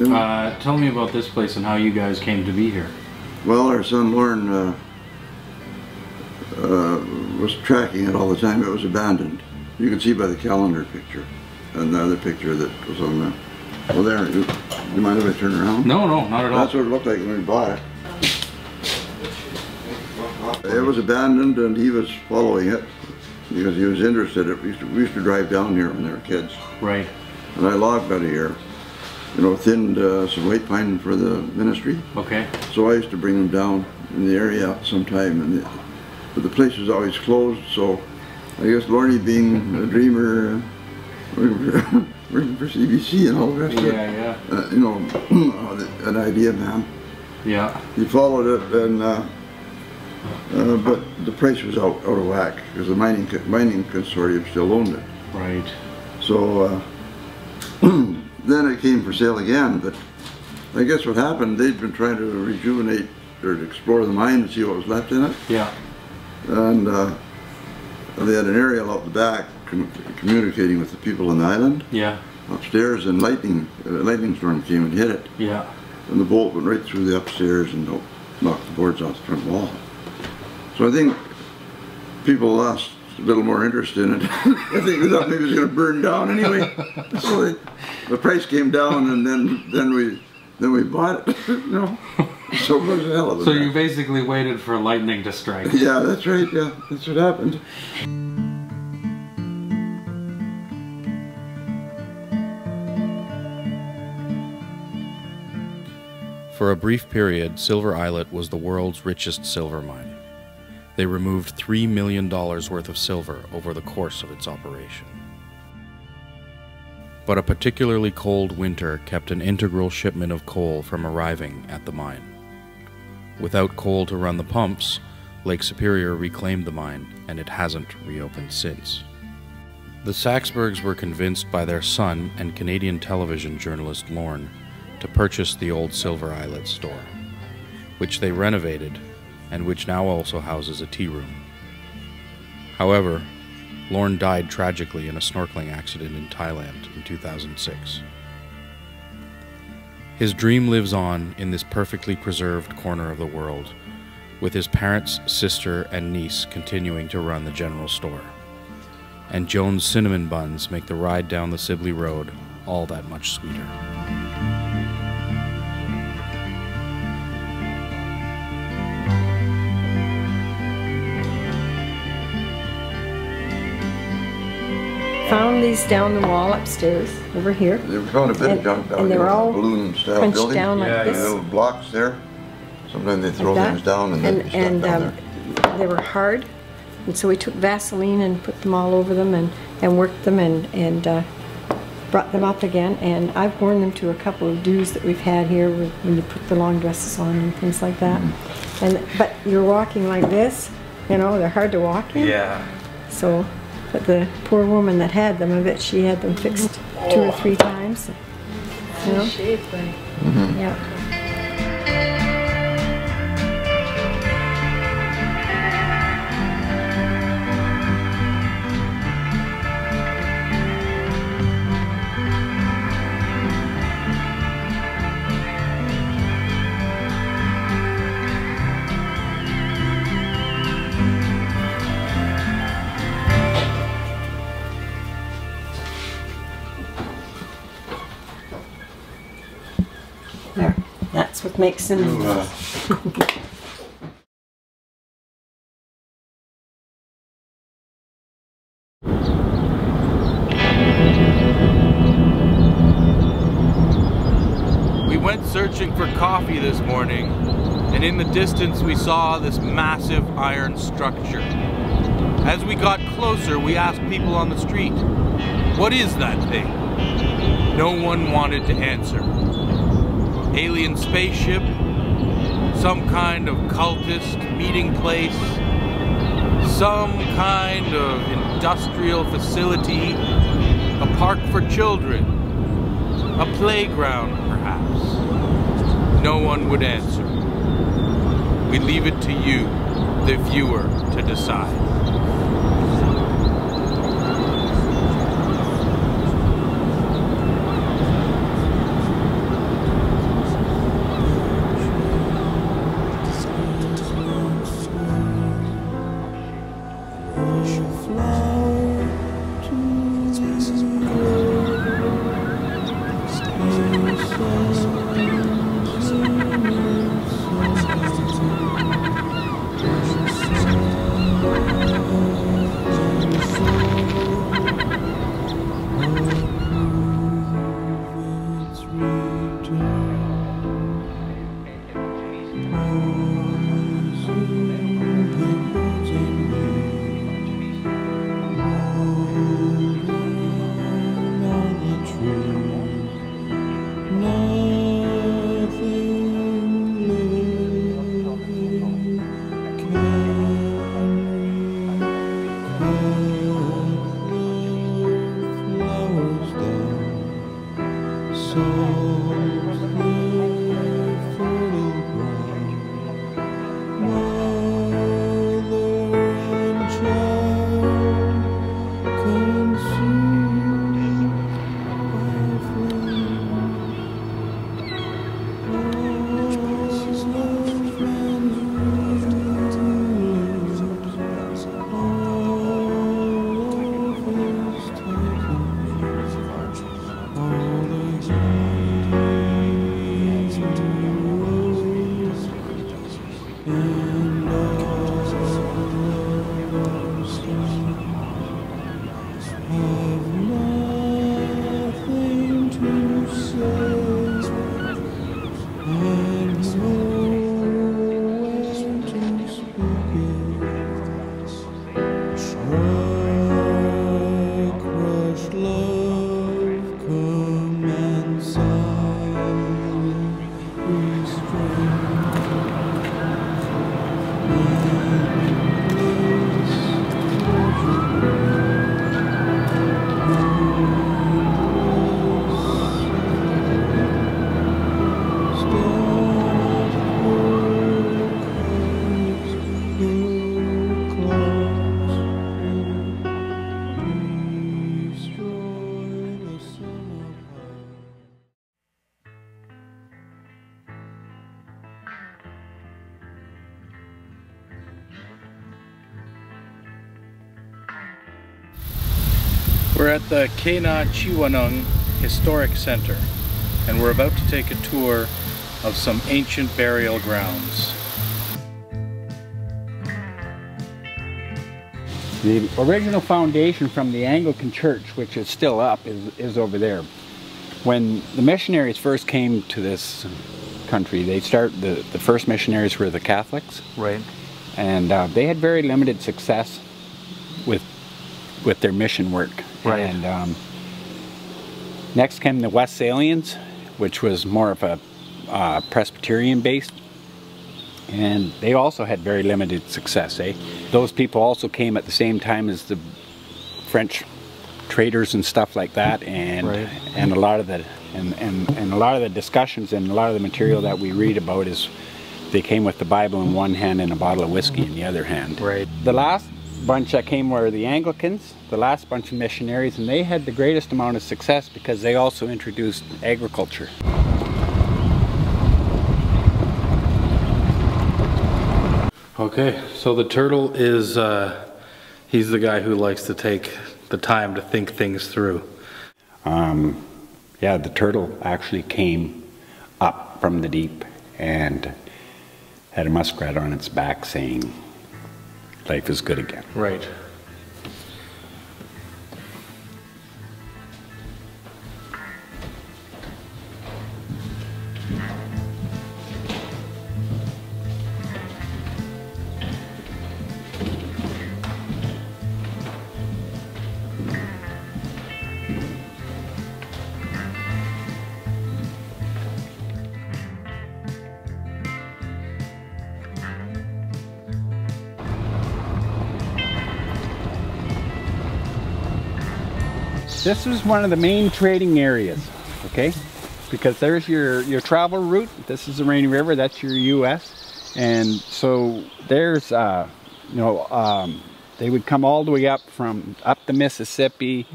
Tell me about this place and how you guys came to be here. Well, our son Lauren was tracking it all the time. It was abandoned. You can see by the calendar picture and the other picture that was on the... Well, there. Do you mind if I turn around? No, not at all. That's what it looked like when we bought it. It was abandoned, and he was following it because he was interested. We used to drive down here when they were kids. Right. And I logged out of here. You know, thinned some white pine for the ministry. Okay. So I used to bring them down in the area sometime, but the place was always closed. So I guess Lorne, being a dreamer, working for CBC and all the rest of it. You know, an idea man. Yeah. He followed it, and but the price was out of whack because the mining consortium still owned it. Right. So then it came for sale again, but I guess what happened, they'd been trying to rejuvenate or explore the mine and see what was left in it. Yeah. And they had an aerial out the back communicating with the people on the island. Yeah. Upstairs, and lightning storm came and hit it. Yeah. And the bolt went right through the upstairs and knocked the boards off the front wall. So I think people lost a little more interest in it. I think we thought maybe it was going to burn down anyway. So the price came down, and then we bought it. You know, so it was a hell of a. So you basically waited for lightning to strike. Yeah, that's right. Yeah, that's what happened. For a brief period, Silver Islet was the world's richest silver mine. They removed $3 million worth of silver over the course of its operation. But a particularly cold winter kept an integral shipment of coal from arriving at the mine. Without coal to run the pumps, Lake Superior reclaimed the mine, and it hasn't reopened since. The Saxbergs were convinced by their son and Canadian television journalist Lorne to purchase the old Silver Islet store, which they renovated and which now also houses a tea room. However, Lorne died tragically in a snorkeling accident in Thailand in 2006. His dream lives on in this perfectly preserved corner of the world, with his parents, sister, and niece continuing to run the general store. And Joan's cinnamon buns make the ride down the Sibley Road all that much sweeter. Found these down the wall upstairs, over here. They found a bit of junk down there, a balloon-style building. Down like this. Little blocks there. Sometimes they throw things down and then stuff down there. They were hard, and so we took Vaseline and put them all over them and worked them and brought them up again. And I've worn them to a couple of dues that we've had here when you put the long dresses on and things like that. But you're walking like this, you know, they're hard to walk in. Yeah. So. But the poor woman that had them, I bet she had them fixed 2 or 3 times. You know? Yeah. There, that's what makes them. We went searching for coffee this morning, and in the distance we saw this massive iron structure. As we got closer, we asked people on the street, "What is that thing?" No one wanted to answer. Alien spaceship, some kind of cultist meeting place, some kind of industrial facility, a park for children, a playground perhaps. No one would answer. We leave it to you, the viewer, to decide. We're at the Kayak Historic Center, and we're about to take a tour of some ancient burial grounds. The original foundation from the Anglican Church, which is still up, is over there. When the missionaries first came to this country, the first missionaries were the Catholics. Right. And they had very limited success with their mission work. Right. And next came the Wesleyians, which was more of a Presbyterian based, and they also had very limited success. Those people also came at the same time as the French traders and stuff like that, and right. and a lot of the a lot of the discussions and a lot of the material that we read about is they came with the Bible in one hand and a bottle of whiskey in the other hand. Right. The last bunch that came were the Anglicans, the last bunch of missionaries, and they had the greatest amount of success because they also introduced agriculture. Okay, so the turtle is, he's the guy who likes to take the time to think things through. Yeah, the turtle actually came up from the deep and had a muskrat on its back saying, "Life is good again." Right. This is one of the main trading areas, okay? Because there's your travel route. This is the Rainy River, that's your US. And so there's, they would come all the way up the Mississippi.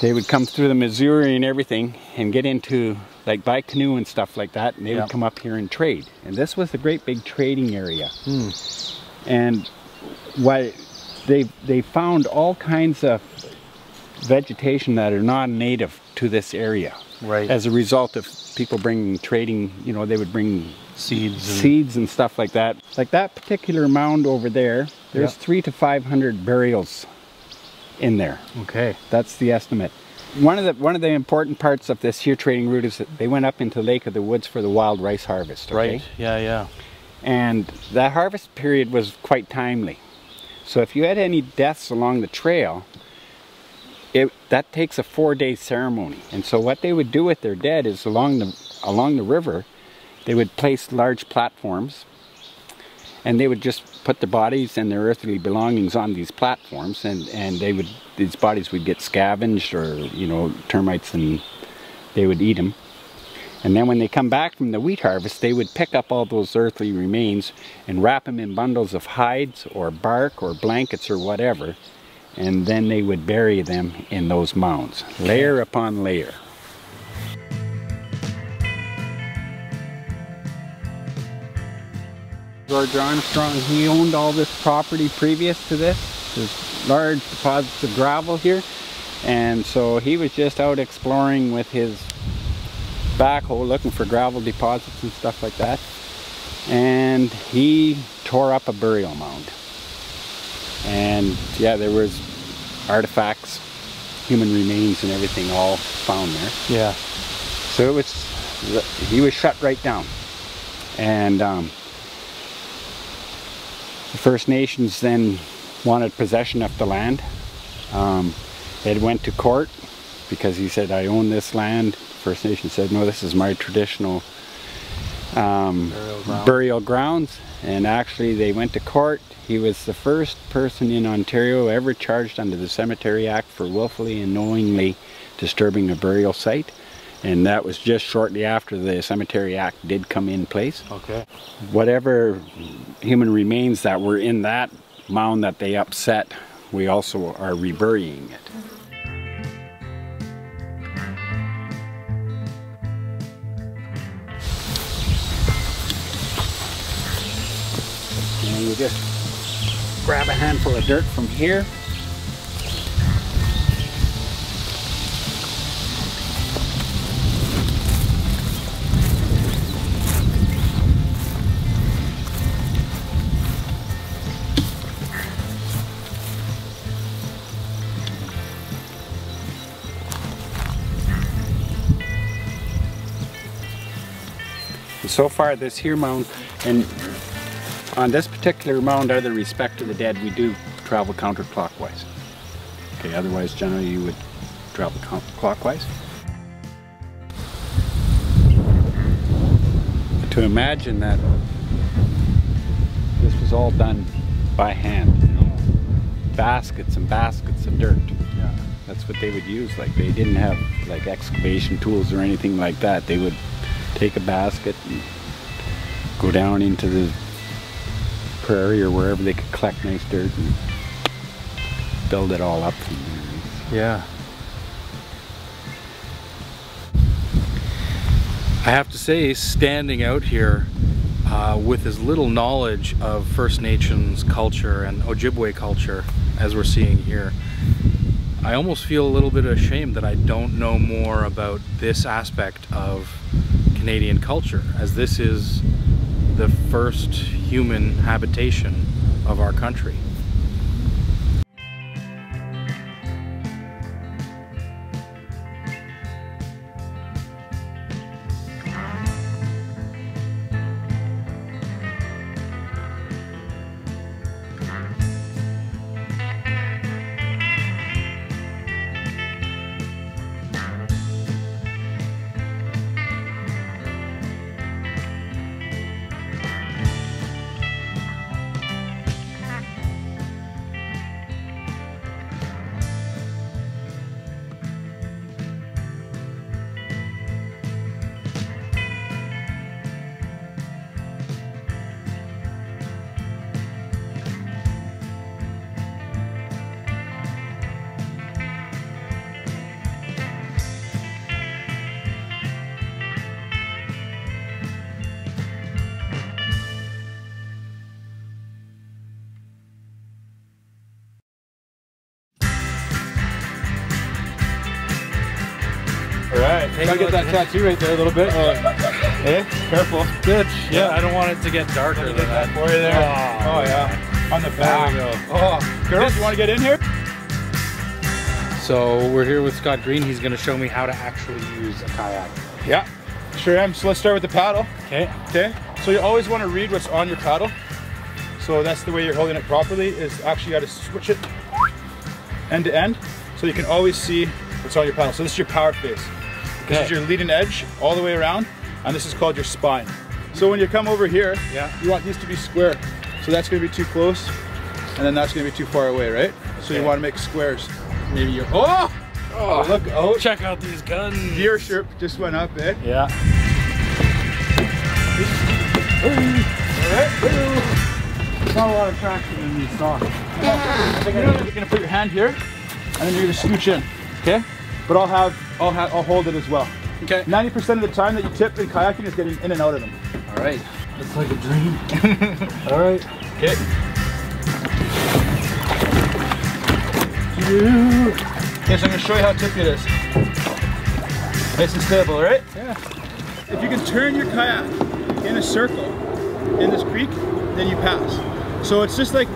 They would come through the Missouri and everything and get into, like, by canoe and stuff like that, and they would come up here and trade. And this was a great big trading area. And what they found all kinds of vegetation that are not native to this area. Right. As a result of people trading, you know, they would bring Seeds and stuff like that. Like that particular mound over there, there's 300 to 500 burials in there. Okay. That's the estimate. One of the important parts of this here trading route is that they went up into Lake of the Woods for the wild rice harvest. Okay? Right. Yeah. And that harvest period was quite timely. So if you had any deaths along the trail, that takes a 4-day ceremony. And so what they would do with their dead is along the river, they would place large platforms, and they would just put the bodies and their earthly belongings on these platforms, and these bodies would get scavenged, or, you know, termites, and they would eat them. And then when they come back from the wheat harvest, they would pick up all those earthly remains and wrap them in bundles of hides or bark or blankets or whatever, and then they would bury them in those mounds, layer upon layer. George Armstrong, he owned all this property previous to this. There's large deposits of gravel here, and so he was just out exploring with his backhoe looking for gravel deposits and stuff like that, and he tore up a burial mound. And yeah, there was artifacts, human remains and everything all found there. Yeah. So he was shut right down. And the First Nations then wanted possession of the land. It went to court because he said, I own this land. First Nation said, no, this is my traditional burial grounds. And actually they went to court. He was the first person in Ontario ever charged under the Cemetery Act for willfully and knowingly disturbing a burial site. And that was just shortly after the Cemetery Act did come in place. Okay. Whatever human remains that were in that mound that they upset, we also are reburying it. And you just grab a handful of dirt from here. So far this here mound, and on this particular mound, out of the respect to the dead, we do travel counterclockwise. Okay, otherwise generally you would travel clockwise. To imagine that this was all done by hand, you know, baskets and baskets of dirt. Yeah, that's what they would use. Like, they didn't have like excavation tools or anything like that. They would take a basket and go down into the prairie or wherever they could collect nice dirt and build it all up from there. Yeah. I have to say, standing out here with as little knowledge of First Nations culture and Ojibwe culture as we're seeing here, I almost feel a little bit ashamed that I don't know more about this aspect of Canadian culture, as this is the first human habitation of our country. Hey, Gotta get that tattoo right there a little bit. Hey, careful. Good. Yeah, I don't want it to get darker than that. For you there. Oh yeah. On the back. There we go. Oh, girls, you want to get in here? So we're here with Scott Green. He's going to show me how to actually use a kayak. Yeah, sure am. So let's start with the paddle. Okay. Okay. So you always want to read what's on your paddle. So that's the way you're holding it properly, is actually you got to switch it end to end so you can always see what's on your paddle. So this is your power face. This is your leading edge all the way around, and this is called your spine. So when you come over here, you want these to be square. So that's going to be too close, and then that's going to be too far away, right? So you want to make squares. Maybe you're, oh, look out. Check out these guns. Gear shirt just went up, eh? Yeah. Alright. Not a lot of traction in these socks. You're gonna put your hand here, and then you're gonna scooch in, okay? But I'll hold it as well. Okay. 90% of the time that you tip in kayaking is getting in and out of them. All right. Looks like a dream. All right. Okay. Okay, so I'm gonna show you how tippy it is. Nice and stable, all right? Yeah. If you can turn your kayak in a circle in this creek, then you pass. So it's just like,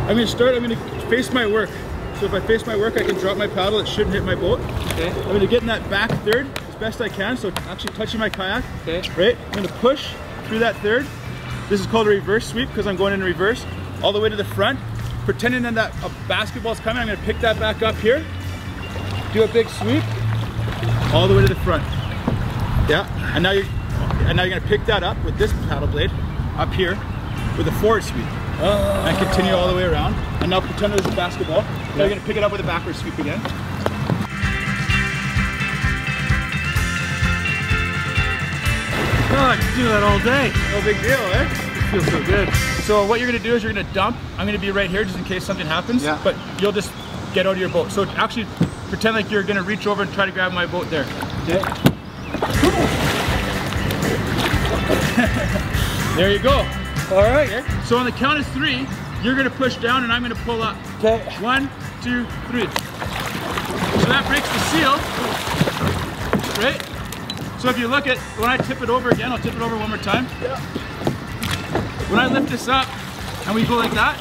I'm gonna face my work. So if I face my work, I can drop my paddle, it shouldn't hit my boat. Okay. I'm gonna get in that back third as best I can, so actually touching my kayak. Okay. Right? I'm gonna push through that third. This is called a reverse sweep because I'm going in reverse, all the way to the front. Pretending that a basketball's coming, I'm gonna pick that back up here, do a big sweep, all the way to the front. Yeah, and now you're gonna pick that up with this paddle blade up here with a forward sweep. And continue all the way around. And now pretend there's a basketball. Now you're gonna pick it up with a backward sweep again. Oh, I can do that all day. No big deal, eh? It feels so good. So what you're gonna do is you're gonna dump. I'm gonna be right here just in case something happens. Yeah. But you'll just get out of your boat. So actually pretend like you're gonna reach over and try to grab my boat there. Okay. There you go. All right. Okay. So on the count of 3, you're gonna push down and I'm gonna pull up. Okay. 1, 2, 3. So that breaks the seal, right? So if you look at, when I tip it over again, I'll tip it over one more time. Yeah. When I lift this up and we go like that,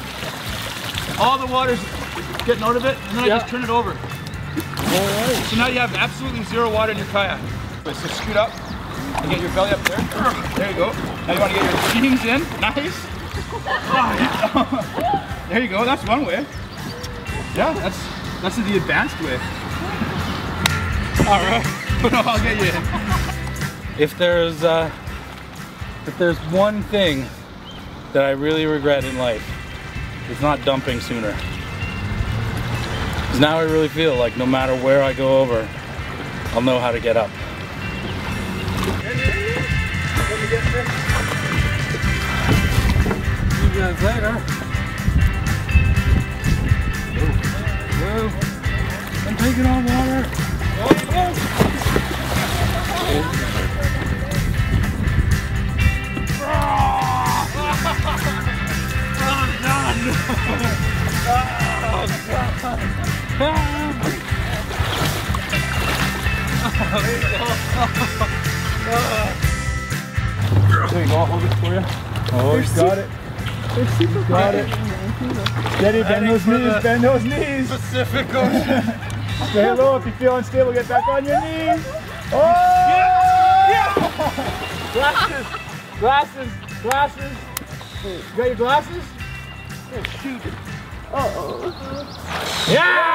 all the water's getting out of it, and then I just turn it over. All right. So now you have absolutely 0 water in your kayak. So scoot up and get your belly up there. There you go. Now you want to get your jeans in. Nice. Oh, yeah. There you go. That's one way. Yeah, that's the advanced way. All right. I'll get you in. If there's one thing that I really regret in life, it's not dumping sooner. Because now I really feel like no matter where I go over, I'll know how to get up. See you guys later. Whoa. I'm taking on water. There you go, I'll hold it for you. Oh, he's got it. They're super Got it. Steady, bend those knees, bend those knees. Pacific Ocean. Stay low, if you feel unstable, get back on your knees. Oh! Yeah! Glasses, glasses, glasses. You got your glasses? Oh, shoot. Uh-oh. Yeah!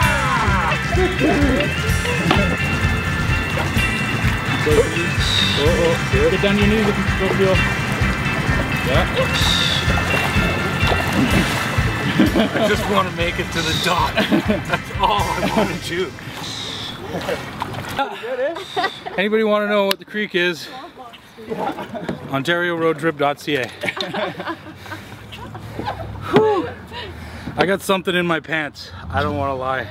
Get down to your knees if you still feel. Yeah. I just want to make it to the dock. That's all I want to do. Anybody want to know what the creek is? OntarioRoadTrip.ca. I got something in my pants. I don't want to lie.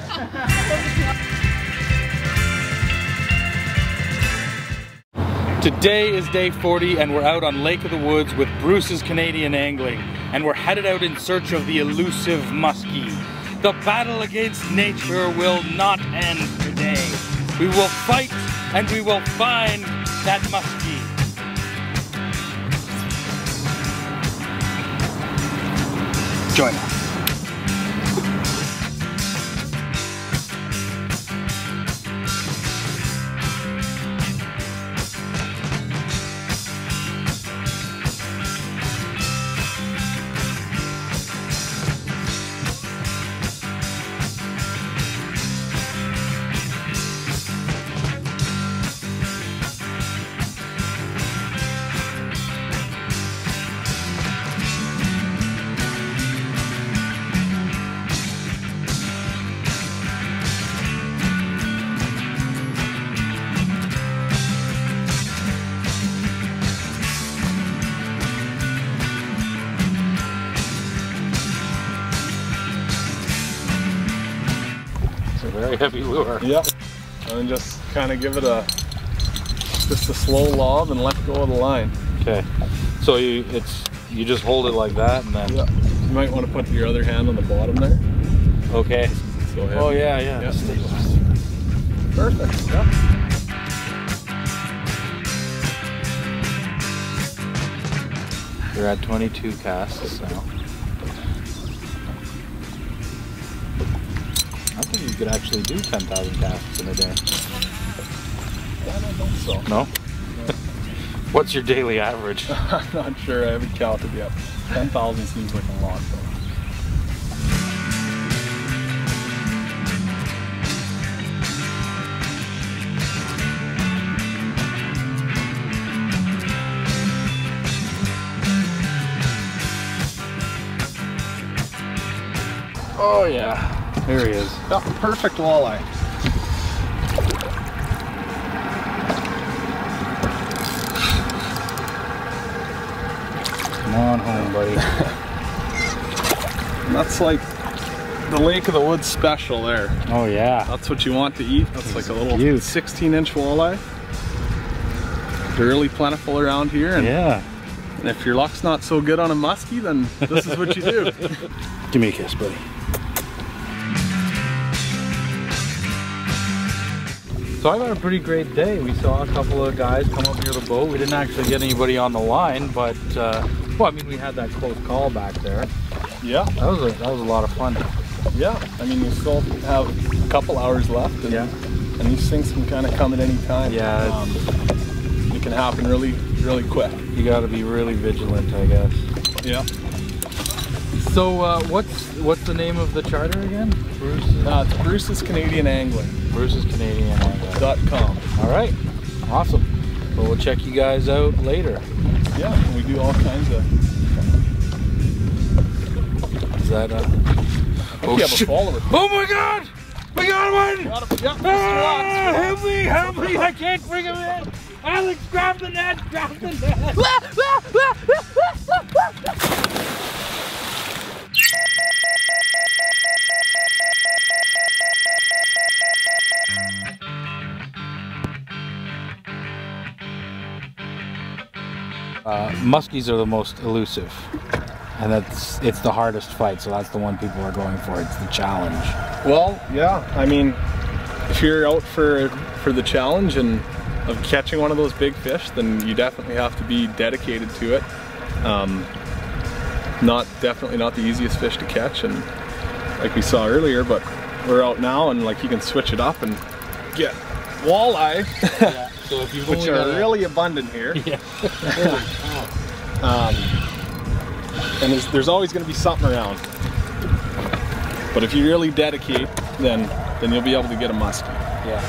Today is day 40 and we're out on Lake of the Woods with Bruce's Canadian Angling, and we're headed out in search of the elusive muskie. The battle against nature will not end today. We will fight and we will find that muskie. Join us. Very heavy lure. Yep. And just kind of give it just a slow lob and let go of the line. Okay. So you just hold it like that and then. Yeah. You might want to put your other hand on the bottom there. Okay. So heavy. Oh yeah. Yep. Stabilize. Perfect. Yep. We're at 22 casts now. I think you could actually do 10,000 casts in a day. I don't think so. No? What's your daily average? I'm not sure. I haven't counted yet. 10,000 seems like a lot though. Oh yeah. There he is. Yep, perfect walleye. Come on home, buddy. And that's like the Lake of the Woods special there. Oh yeah. That's what you want to eat. That's like a little cute. 16-inch walleye. They're really plentiful around here. And, Yeah. and if your luck's not so good on a muskie, then this is what you do. Give me a kiss, buddy. So I've had a pretty great day. We saw a couple of guys come up near the boat. We didn't actually get anybody on the line, but well, I mean, we had that close call back there. Yeah. That was a lot of fun. Yeah. I mean, you still have a couple hours left, and, and these things can kind of come at any time. Yeah. It can happen really, really quick. You got to be really vigilant, I guess. Yeah. So what's the name of the charter again? Bruce. It's Bruce's Canadian Angling. Bruce's Canadian Angling. .com. All right. Awesome. Well, we'll check you guys out later. Yeah, and we do all kinds of. Is that Oh, you have a follower. Oh my God! We got one! Yep, Help me! I can't bring him in! Alex, grab the net! Grab the net! Muskies are the most elusive, and it's the hardest fight, so that's the one people are going for. It's the challenge. Well, yeah, I mean, if you're out for the challenge and of catching one of those big fish, then you definitely have to be dedicated to it. Definitely not the easiest fish to catch, and like we saw earlier, but we're out now and like you can switch it up and get walleye. Yeah. So if you've which are really abundant here. Yeah. And there's always going to be something around. But if you really dedicate, then you'll be able to get a muskie. Yeah.